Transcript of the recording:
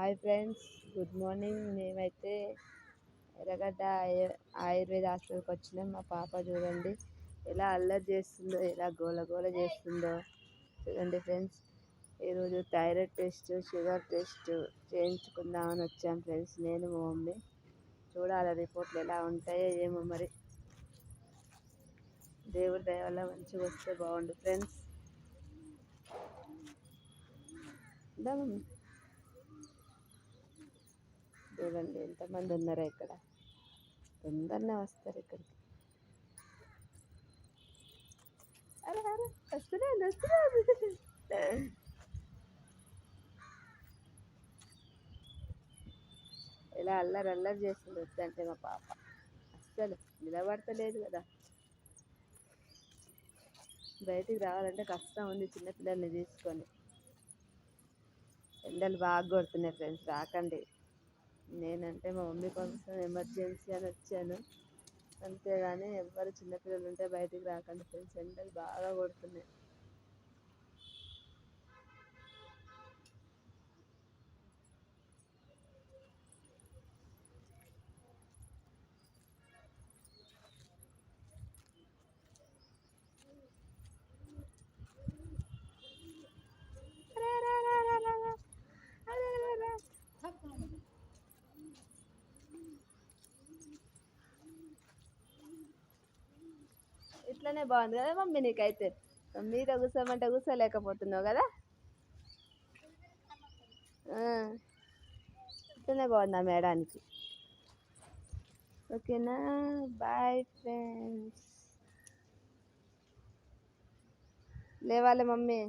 Hi friends, good morning. మేమైతే ఎర్రగడ్డ ఆయుర్వేద హాస్పిటల్కి వచ్చినాం. మా పాప చూడండి ఎలా అల్లరి చేస్తుందో, ఎలా గోల గోల చేస్తుందో చూడండి ఫ్రెండ్స్. ఈరోజు థైరాయిడ్ టెస్ట్, షుగర్ టెస్ట్ చేయించుకుందామని వచ్చాం ఫ్రెండ్స్, నేను మా మమ్మీ. చూడాలి రిపోర్ట్లు ఎలా ఉంటాయో ఏమో, మరి దేవుడి దయ వల్ల మంచిగా వస్తే బాగుండు ఫ్రెండ్స్. చూడండి ఎంతమంది ఉన్నారో ఇక్కడ, తొందరనే వస్తారు ఇక్కడికి. అరే అరే వస్తున్నాను. ఇలా అల్లరి అల్లరి చేస్తుంది వద్దంటే మా పాప. అస్సలు నిలబడతలేదు కదా, బయటికి రావాలంటే కష్టం ఉంది చిన్నపిల్లల్ని తీసుకొని. ఎండలు బాగా కొడుతున్నాయి ఫ్రెండ్స్, రాకండి. నేనంటే మా మమ్మీ కోసం ఎమర్జెన్సీ అని వచ్చాను, అంతేగాని ఎవ్వరు చిన్నపిల్లలు ఉంటే బయటికి రాకండి ఫ్రెండ్స్, ఎండలు బాగా కొడుతున్నాయి. ఇట్లనే బాగుంది కదా మమ్మీ, నీకైతే మీద కూర్చోమంటే కూర్చోలేకపోతున్నావు కదా. ఇట్లనే బాగుందా మేడానికి. ఓకేనా, బాయ్ ఫ్రెండ్స్. లేవాలి మమ్మీ.